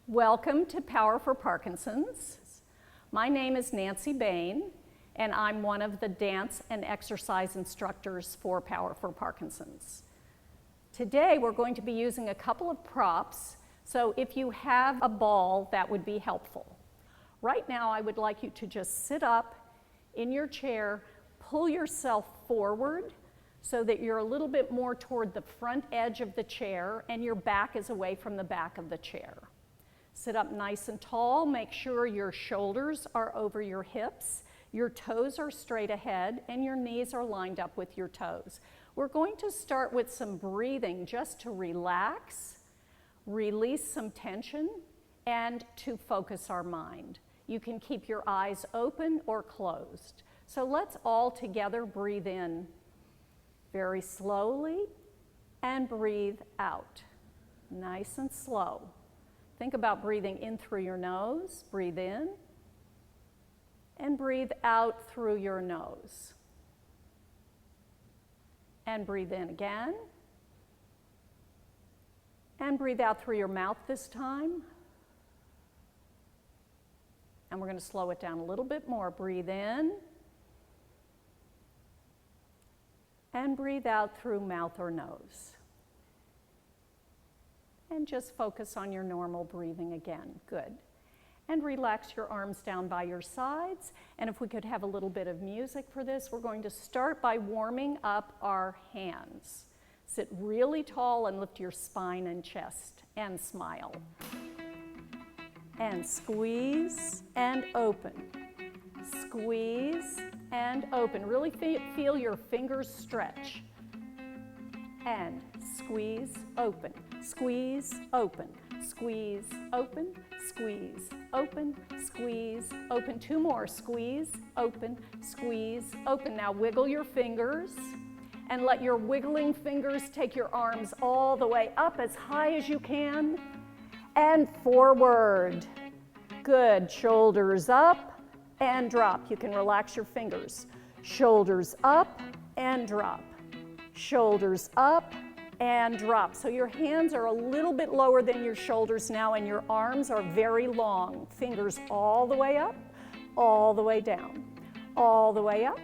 Welcome to Power for Parkinsons. My name is Nancy Bain, and I'm one of the dance and exercise instructors for Power for Parkinsons. Today we're going to be using a couple of props, so if you have a ball, that would be helpful. Right now I would like you to just sit up in your chair, pull yourself forward so that you're a little bit more toward the front edge of the chair and your back is away from the back of the chair. Sit up nice and tall, make sure your shoulders are over your hips, your toes are straight ahead, and your knees are lined up with your toes. We're going to start with some breathing just to relax, release some tension, and to focus our mind. You can keep your eyes open or closed. So let's all together breathe in very slowly and breathe out, nice and slow. Think about breathing in through your nose, breathe in, and breathe out through your nose. And breathe in again, and breathe out through your mouth this time. And we're going to slow it down a little bit more. Breathe in, and breathe out through mouth or nose. And just focus on your normal breathing again. Good. And relax your arms down by your sides. And if we could have a little bit of music for this, we're going to start by warming up our hands. Sit really tall and lift your spine and chest and smile. And squeeze and open. Squeeze and open. Really feel your fingers stretch. And squeeze, open, squeeze, open, squeeze, open, squeeze, open, squeeze, open. Two more, squeeze, open, squeeze, open. Now wiggle your fingers and let your wiggling fingers take your arms all the way up as high as you can and forward. Good, shoulders up and drop. You can relax your fingers. Shoulders up and drop. Shoulders up and drop. So your hands are a little bit lower than your shoulders now and your arms are very long. Fingers all the way up, all the way down, all the way up,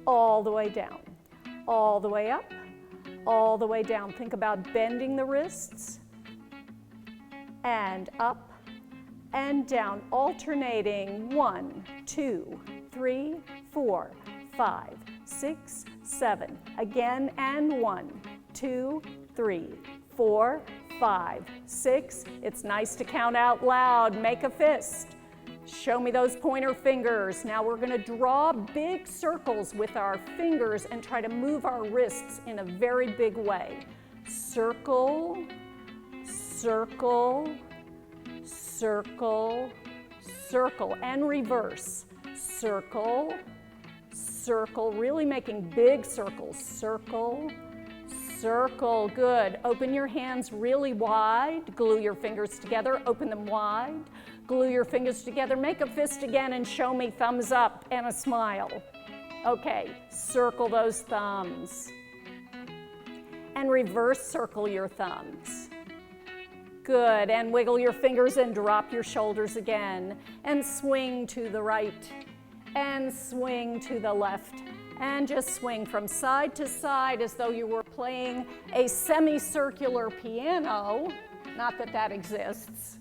all the way down, all the way up, all the way down. Think about bending the wrists and up and down, alternating 1, 2, 3, 4, 5, 6, 7. Again, and 1, 2, 3, 4, 5, 6. It's nice to count out loud. Make a fist. Show me those pointer fingers. Now we're going to draw big circles with our fingers and try to move our wrists in a very big way. Circle, circle, circle, circle, and reverse. Circle, circle, really making big circles. Circle, circle, good. Open your hands really wide. Glue your fingers together, open them wide. Glue your fingers together, make a fist again and show me thumbs up and a smile. Okay, circle those thumbs. And reverse circle your thumbs. Good, and wiggle your fingers and drop your shoulders again. And swing to the right. And swing to the left. And just swing from side to side as though you were playing a semicircular piano. Not that that exists,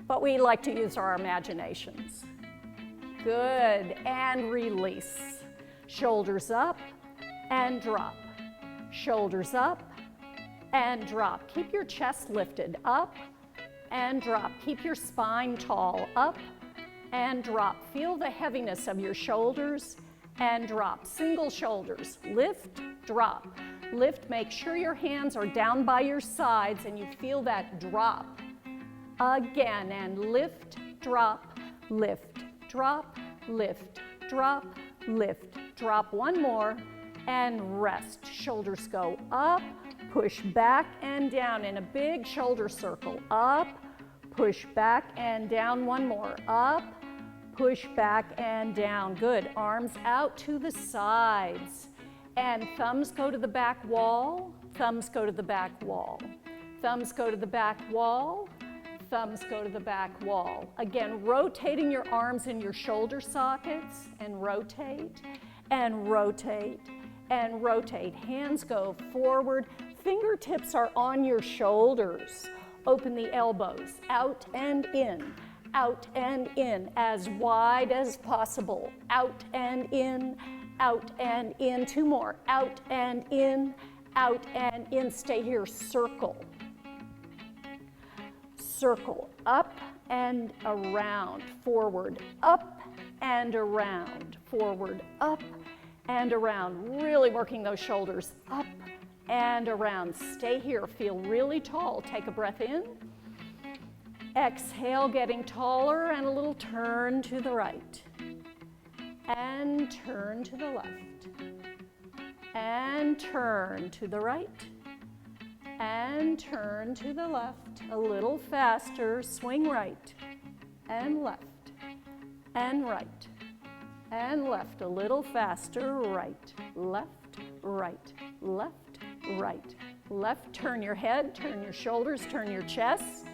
but we like to use our imaginations. Good, and release. Shoulders up and drop. Shoulders up and drop. Keep your chest lifted, up and drop. Keep your spine tall, up and drop. Feel the heaviness of your shoulders and drop. Single shoulders, lift, drop. Lift, make sure your hands are down by your sides and you feel that drop. Again, and lift, drop, lift, drop, lift, drop, lift, drop. One more, and rest. Shoulders go up, push back and down in a big shoulder circle. Up, push back and down. One more, up, push back and down. Good. Arms out to the sides. And thumbs go to the back wall. Thumbs go to the back wall. Thumbs go to the back wall. thumbs go to the back wall. Again, rotating your arms in your shoulder sockets, and rotate, and rotate, and rotate. Hands go forward. Fingertips are on your shoulders. Open the elbows, out and in, as wide as possible. Out and in, out and in. Two more, out and in, out and in. Stay here, circle. Circle, up and around, forward, up and around, forward, up and around. Really working those shoulders, up and around. Stay here, feel really tall. Take a breath in. Exhale, getting taller, and a little turn to the right. And turn to the left. And turn to the right. And turn to the left. A little faster, swing right and left and right and left. A little faster, right, left, right, left, right, left. Turn your head, turn your shoulders, turn your chest.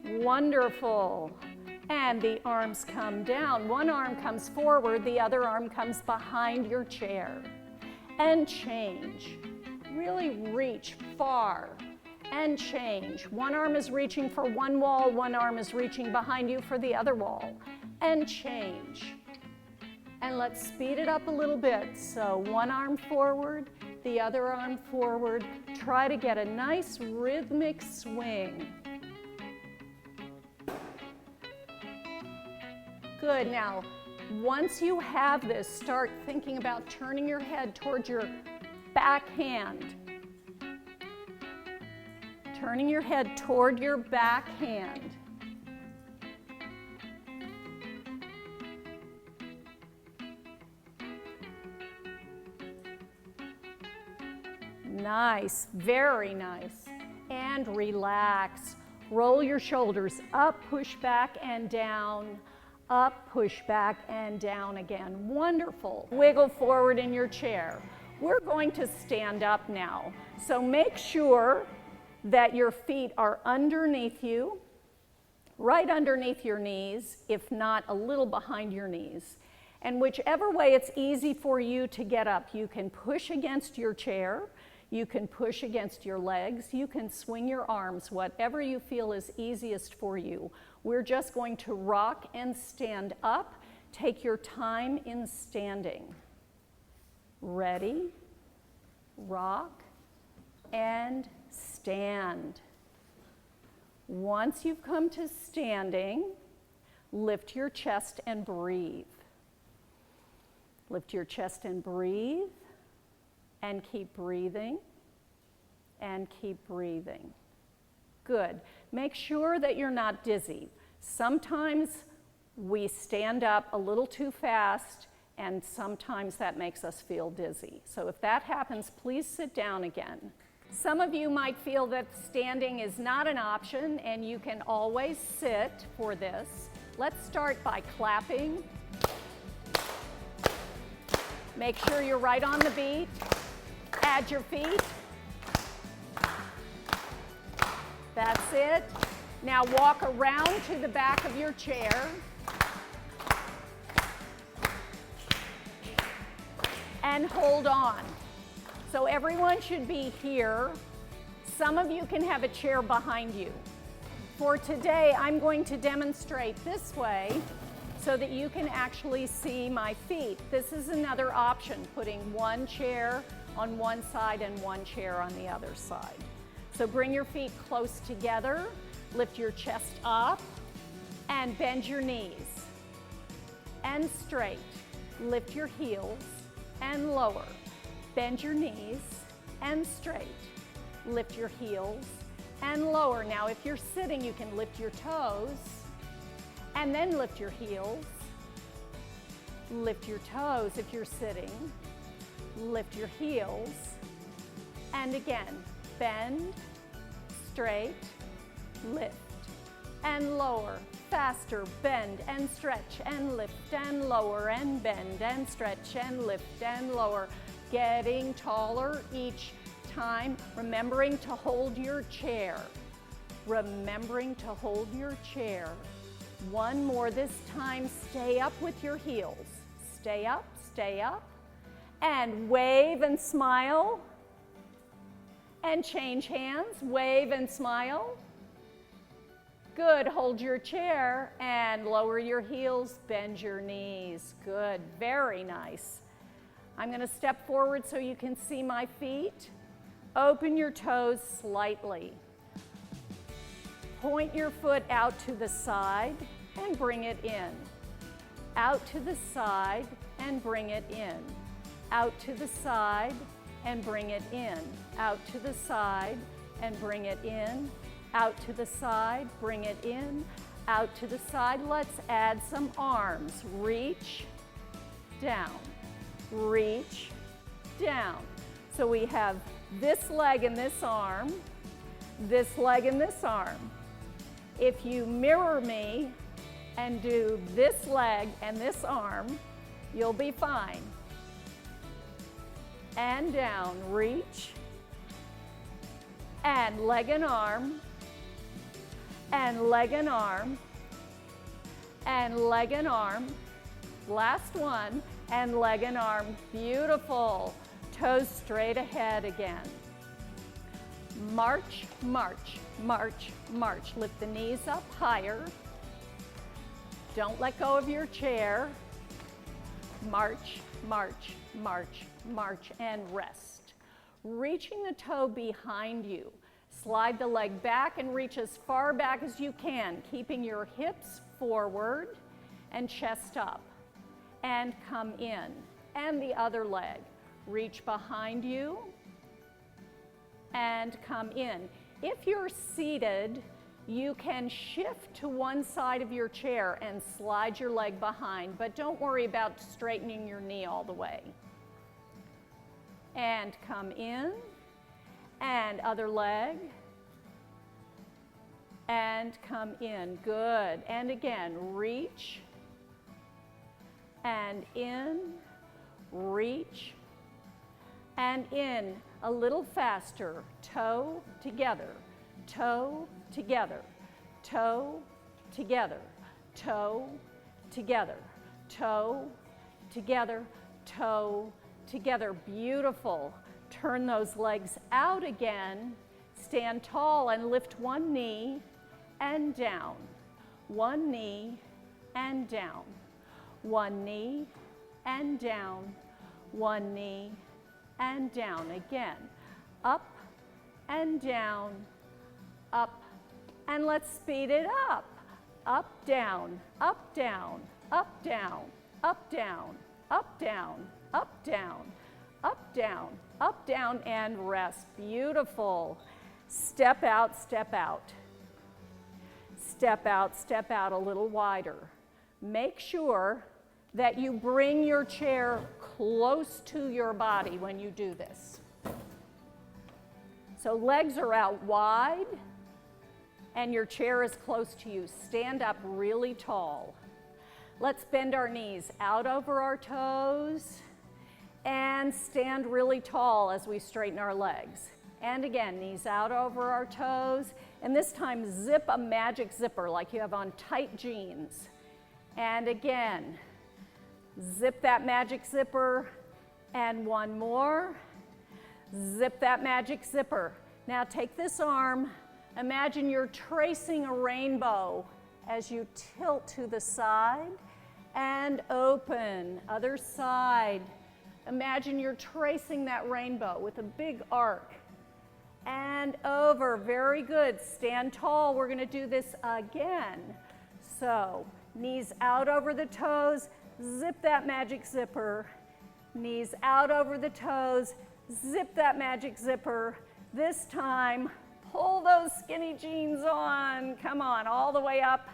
Wonderful. And the arms come down. One arm comes forward, the other arm comes behind your chair. And change. Really reach far and change. One arm is reaching for one wall, one arm is reaching behind you for the other wall. And change. And let's speed it up a little bit. So one arm forward, the other arm forward. Try to get a nice rhythmic swing. Good. Now, once you have this, start thinking about turning your head towards your back hand. Turning your head toward your back hand. Nice, very nice. And relax. Roll your shoulders up, push back and down. Up, push back and down again. Wonderful. Wiggle forward in your chair. We're going to stand up now. So make sure that your feet are underneath you, right underneath your knees, if not a little behind your knees. And whichever way it's easy for you to get up, you can push against your chair, you can push against your legs, you can swing your arms, whatever you feel is easiest for you. We're just going to rock and stand up. Take your time in standing. Ready, rock, and stand. Once you've come to standing, lift your chest and breathe. Lift your chest and breathe, and keep breathing, and keep breathing. Good. Make sure that you're not dizzy. Sometimes we stand up a little too fast, and sometimes that makes us feel dizzy. So if that happens, please sit down again. Some of you might feel that standing is not an option, and you can always sit for this. Let's start by clapping. Make sure you're right on the beat. Add your feet. That's it. Now walk around to the back of your chair. And hold on. So everyone should be here. Some of you can have a chair behind you. For today, I'm going to demonstrate this way so that you can actually see my feet. This is another option, putting one chair on one side and one chair on the other side. So bring your feet close together, lift your chest up, and bend your knees. And straight. Lift your heels and lower. Bend your knees and straight. Lift your heels and lower. Now if you're sitting, you can lift your toes and then lift your heels. Lift your toes if you're sitting. Lift your heels. And again, bend, straight, lift, and lower. Faster, bend and stretch and lift and lower and bend and stretch and lift and lower. Getting taller each time, remembering to hold your chair. remembering to hold your chair. One more. This time, stay up with your heels. Stay up, and wave and smile, and change hands, wave and smile. Good, hold your chair and lower your heels, bend your knees. Good, very nice. I'm gonna step forward so you can see my feet. Open your toes slightly. Point your foot out to the side and bring it in. Out to the side and bring it in. Out to the side and bring it in. Out to the side and bring it in. Out to the side, bring it in. Out to the side. Let's add some arms. Reach, down. Reach, down. So we have this leg and this arm, this leg and this arm. If you mirror me and do this leg and this arm, you'll be fine. And down, reach, and leg and arm, and leg and arm, and leg and arm. Last one, and leg and arm. Beautiful. Toes straight ahead again. March, march, march, march. Lift the knees up higher. Don't let go of your chair. March, march, march, march, and rest. Reaching the toe behind you. Slide the leg back and reach as far back as you can, keeping your hips forward and chest up. And come in. And the other leg. Reach behind you and come in. If you're seated, you can shift to one side of your chair and slide your leg behind, but don't worry about straightening your knee all the way. And come in, and other leg, and come in. Good. And again, reach, and in, reach, and in. A little faster. Toe together, toe together, toe together, toe together, toe together, toe together. Beautiful. Turn those legs out again. Stand tall and lift one knee and down. One knee and down. One knee and down. One knee and down. Again, up and down, up, and let's speed it up. Up, down, up, down, up, down, up, down, up, down, up, down, up, down, up, down, and rest. Beautiful. Step out, step out. Step out, step out a little wider. Make sure that you bring your chair close to your body when you do this. So legs are out wide and your chair is close to you. Stand up really tall. Let's bend our knees out over our toes and stand really tall as we straighten our legs. And again, knees out over our toes. And this time, zip a magic zipper like you have on tight jeans. And again, zip that magic zipper. And one more. Zip that magic zipper. Now take this arm. Imagine you're tracing a rainbow as you tilt to the side and open. Other side. Imagine you're tracing that rainbow with a big arc. And over. Very good. Stand tall. We're going to do this again. So, knees out over the toes. Zip that magic zipper. Knees out over the toes. Zip that magic zipper. This time, pull those skinny jeans on. Come on, all the way up.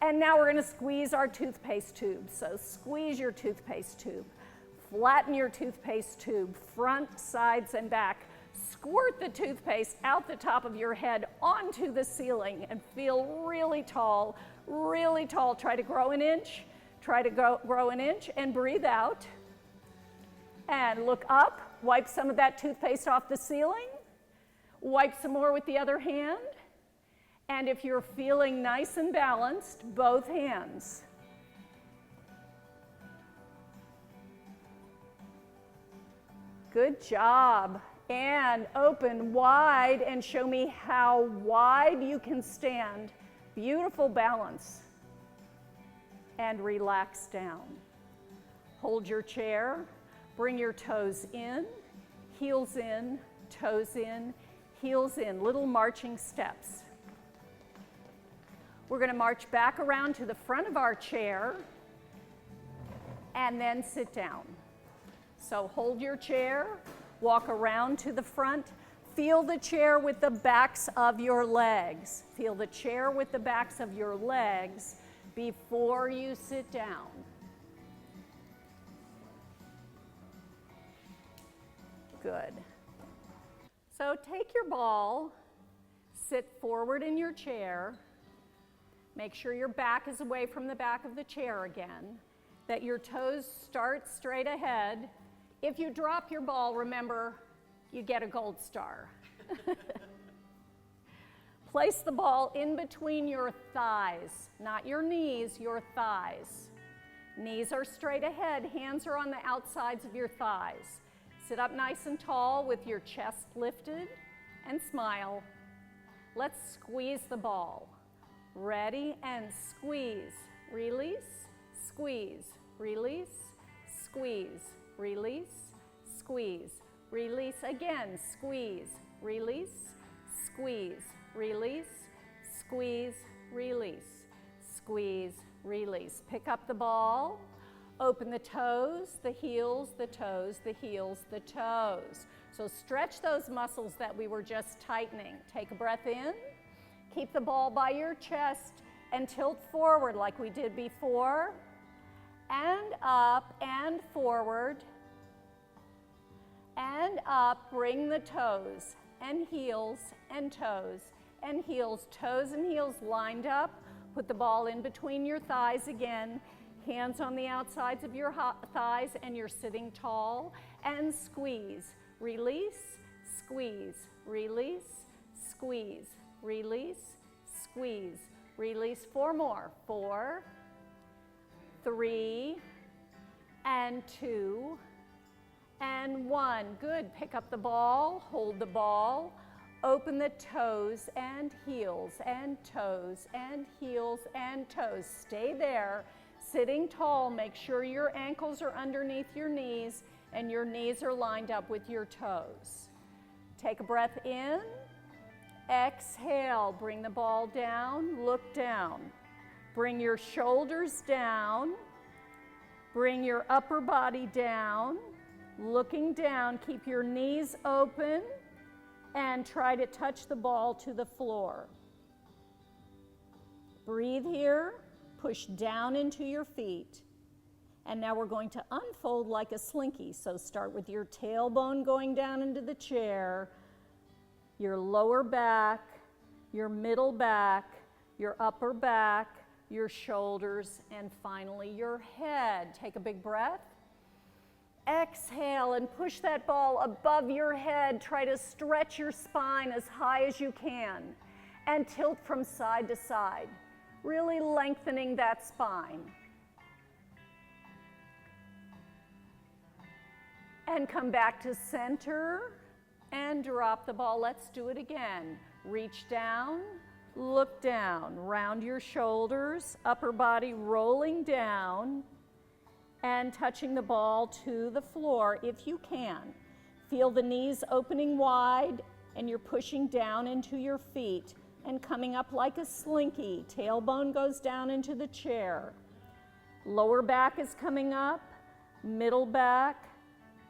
And now we're going to squeeze our toothpaste tube. So squeeze your toothpaste tube. Flatten your toothpaste tube, front, sides, and back. Squirt the toothpaste out the top of your head onto the ceiling and feel really tall, really tall. Try to grow an inch. Try to grow an inch and breathe out. And look up. Wipe some of that toothpaste off the ceiling. Wipe some more with the other hand. And if you're feeling nice and balanced, both hands. Good job. And open wide and show me how wide you can stand. Beautiful balance. And relax down. Hold your chair. Bring your toes in, heels in, toes in, heels in. Little marching steps. We're going to march back around to the front of our chair and then sit down. So hold your chair. Walk around to the front. Feel the chair with the backs of your legs. Feel the chair with the backs of your legs before you sit down. Good. So take your ball, sit forward in your chair. Make sure your back is away from the back of the chair again, that your toes start straight ahead. If you drop your ball, remember, you get a gold star. Place the ball in between your thighs, not your knees, your thighs. Knees are straight ahead, hands are on the outsides of your thighs. Sit up nice and tall with your chest lifted and smile. Let's squeeze the ball. Ready and squeeze, release, squeeze, release, squeeze, release, squeeze, release again, squeeze, release, squeeze, release, squeeze, release, squeeze, release. Pick up the ball, open the toes, the heels, the toes, the heels, the toes. So stretch those muscles that we were just tightening. Take a breath in, keep the ball by your chest and tilt forward like we did before. And up and forward and up. Bring the toes and heels and toes and heels, toes and heels lined up. Put the ball in between your thighs again, hands on the outsides of your thighs, and you're sitting tall. And squeeze, release, squeeze, release, squeeze, release, squeeze, release. 4 more. 4, 3, and 2, and 1. Good. Pick up the ball, hold the ball, open the toes and heels and toes and heels and toes. Stay there, sitting tall. Make sure your ankles are underneath your knees and your knees are lined up with your toes. Take a breath in, exhale, bring the ball down, look down. Bring your shoulders down, bring your upper body down, looking down, keep your knees open, and try to touch the ball to the floor. Breathe here, push down into your feet, and now we're going to unfold like a slinky. So start with your tailbone going down into the chair, your lower back, your middle back, your upper back, your shoulders, and finally your head. Take a big breath. Exhale and push that ball above your head. Try to stretch your spine as high as you can and tilt from side to side, really lengthening that spine. And come back to center and drop the ball. Let's do it again. Reach down. Look down, round your shoulders, upper body rolling down and touching the ball to the floor if you can. Feel the knees opening wide and you're pushing down into your feet and coming up like a slinky. Tailbone goes down into the chair. Lower back is coming up, middle back,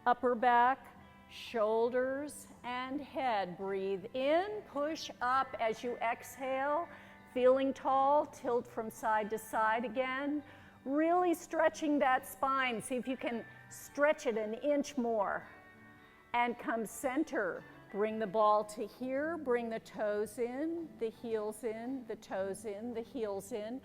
upper back, shoulders and head. Breathe in, push up as you exhale, feeling tall, tilt from side to side again, really stretching that spine. See if you can stretch it an inch more. And come center. Bring the ball to here, bring the toes in, the heels in, the toes in, the heels in.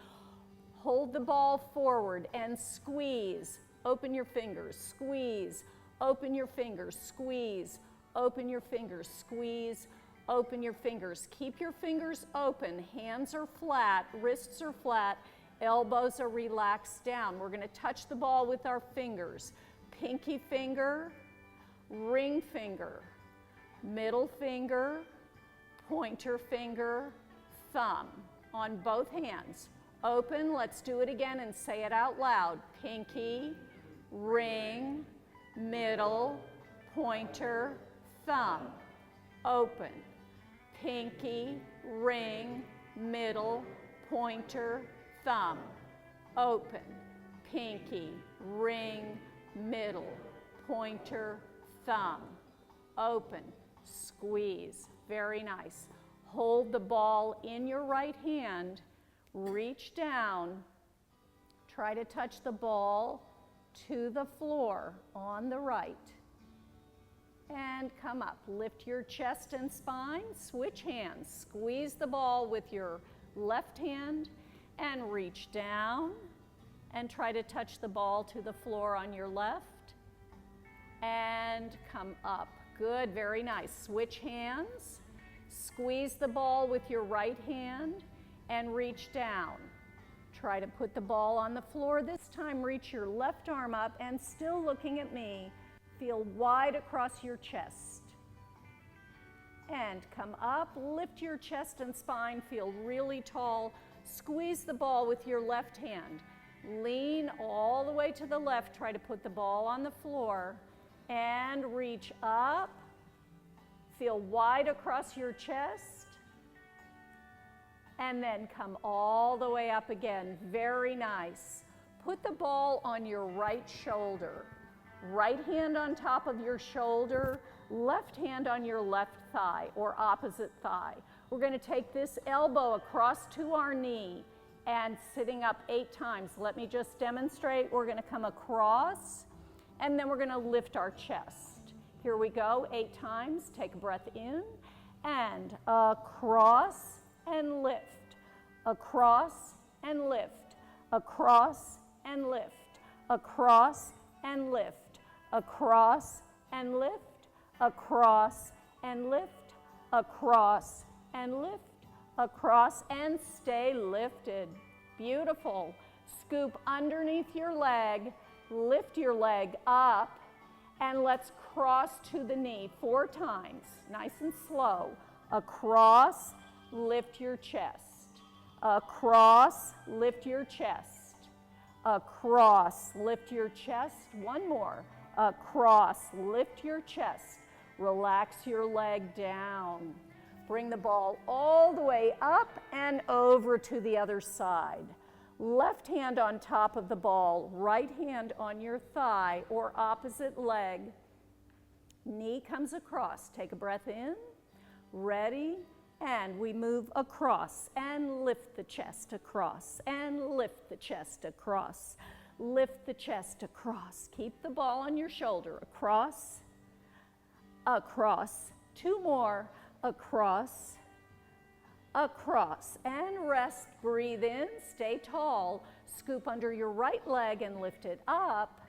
Hold the ball forward and squeeze. Open your fingers, squeeze. Open your fingers, squeeze. Open your fingers, squeeze. Open your fingers. Keep your fingers open. Hands are flat, wrists are flat, elbows are relaxed down. We're going to touch the ball with our fingers. Pinky finger, ring finger, middle finger, pointer finger, thumb on both hands. Open, let's do it again and say it out loud. Pinky, ring, middle, pointer, thumb. Open. Pinky, ring, middle, pointer, thumb. Open. Pinky, ring, middle, pointer, thumb. Open. Squeeze. Very nice. Hold the ball in your right hand. Reach down. Try to touch the ball to the floor on the right. And come up. Lift your chest and spine. Switch hands. Squeeze the ball with your left hand and reach down and try to touch the ball to the floor on your left. And come up. Good, very nice. Switch hands. Squeeze the ball with your right hand and reach down. Try to put the ball on the floor. This time reach your left arm up and still looking at me. Feel wide across your chest. And come up, lift your chest and spine, feel really tall. Squeeze the ball with your left hand. Lean all the way to the left, try to put the ball on the floor. And reach up. Feel wide across your chest. And then come all the way up again. Very nice. Put the ball on your right shoulder. Right hand on top of your shoulder, left hand on your left thigh or opposite thigh. We're going to take this elbow across to our knee and sitting up 8 times. Let me just demonstrate. We're going to come across and then we're going to lift our chest. Here we go, 8 times. Take a breath in and across and lift. Across and lift. Across and lift. Across and lift. Across and lift, across and lift, across and lift, across and stay lifted. Beautiful. Scoop underneath your leg, lift your leg up, and let's cross to the knee 4 times. Nice and slow. Across, lift your chest. Across, lift your chest. Across, lift your chest. One more. Across, lift your chest. Relax your leg down. Bring the ball all the way up and over to the other side. Left hand on top of the ball, right hand on your thigh or opposite leg. Knee comes across. Take a breath in. Ready? And we move across and lift the chest across and lift the chest across. Lift the chest across. Keep the ball on your shoulder. Across, across. 2 more. Across, across. And rest. Breathe in. Stay tall. Scoop under your right leg and lift it up.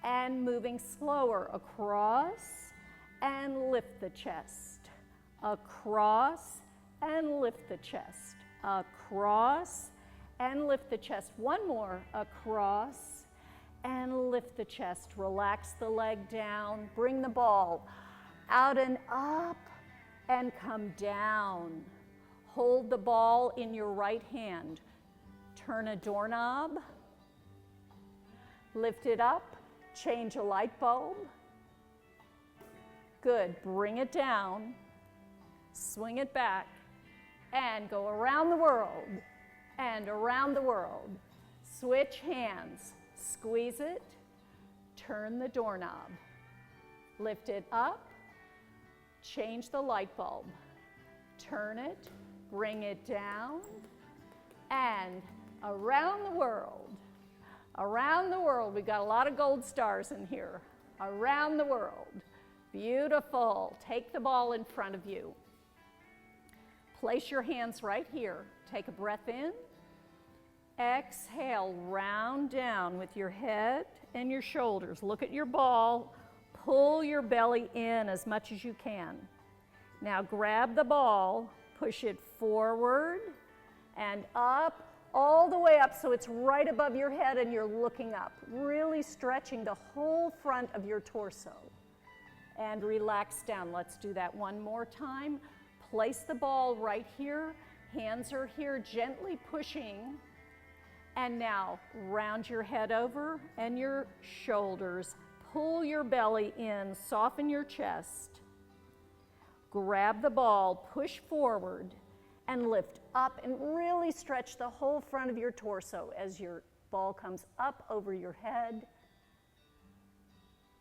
And moving slower. Across and lift the chest. Across and lift the chest. Across and lift the chest. One more. Across and lift the chest. Relax the leg down. Bring the ball out and up and come down. Hold the ball in your right hand. Turn a doorknob. Lift it up. Change a light bulb. Good. Bring it down. Swing it back. And go around the world. And around the world. Switch hands. Squeeze it. Turn the doorknob. Lift it up. Change the light bulb. Turn it. Bring it down. And around the world. Around the world. We've got a lot of gold stars in here. Around the world. Beautiful. Take the ball in front of you. Place your hands right here. Take a breath in. Exhale, round down with your head and your shoulders. Look at your ball. Pull your belly in as much as you can. Now grab the ball, push it forward and up, all the way up so it's right above your head and you're looking up, really stretching the whole front of your torso. And relax down. Let's do that one more time. Place the ball right here, hands are here, gently pushing. And now round your head over and your shoulders. Pull your belly in, soften your chest. Grab the ball, push forward, and lift up and really stretch the whole front of your torso as your ball comes up over your head.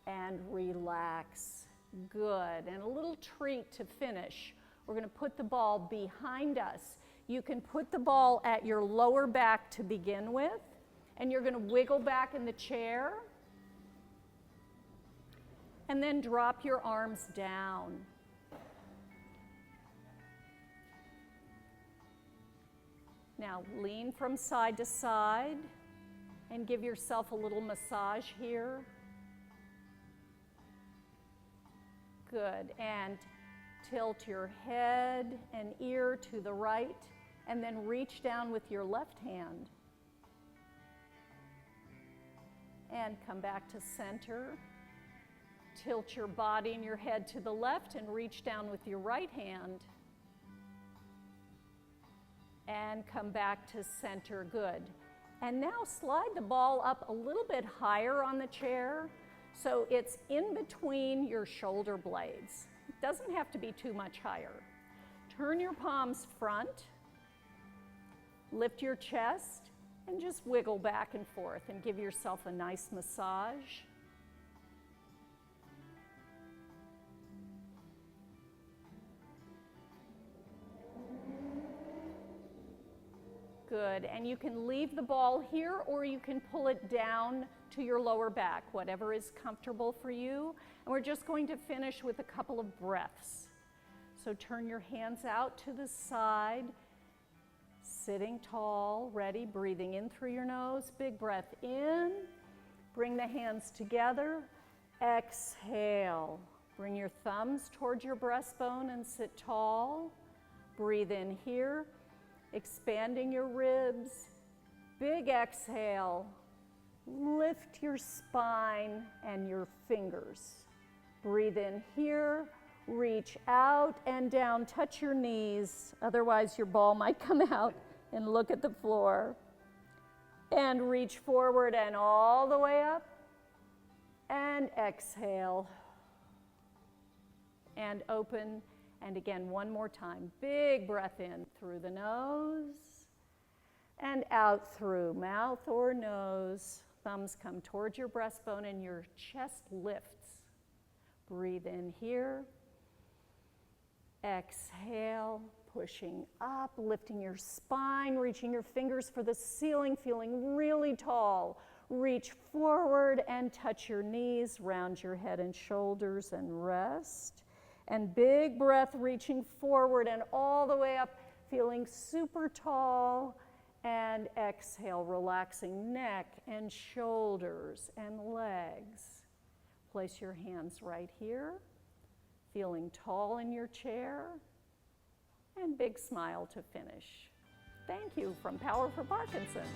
And relax. Good. And a little treat to finish. We're going to put the ball behind us. You can put the ball at your lower back to begin with, and you're going to wiggle back in the chair. And then drop your arms down. Now lean from side to side and give yourself a little massage here. Good. And tilt your head and ear to the right, and then reach down with your left hand. And come back to center. Tilt your body and your head to the left and reach down with your right hand. And come back to center. Good. And now slide the ball up a little bit higher on the chair so it's in between your shoulder blades. It doesn't have to be too much higher. Turn your palms front, lift your chest, and just wiggle back and forth and give yourself a nice massage. Good, and you can leave the ball here or you can pull it down to your lower back, whatever is comfortable for you. And we're just going to finish with a couple of breaths. So turn your hands out to the side, sitting tall, ready, breathing in through your nose, big breath in, bring the hands together, exhale. Bring your thumbs towards your breastbone and sit tall, breathe in here. Expanding your ribs, big exhale, lift your spine and your fingers. Breathe in here, reach out and down, touch your knees, otherwise your ball might come out, and look at the floor. And reach forward and all the way up, and exhale. And open. And again, one more time. Big breath in through the nose and out through mouth or nose. Thumbs come towards your breastbone and your chest lifts. Breathe in here. Exhale, pushing up, lifting your spine, reaching your fingers for the ceiling, feeling really tall. Reach forward and touch your knees, round your head and shoulders and rest. And big breath, reaching forward and all the way up, feeling super tall. And exhale, relaxing neck and shoulders and legs. Place your hands right here, feeling tall in your chair. And big smile to finish. Thank you from Power for Parkinson's.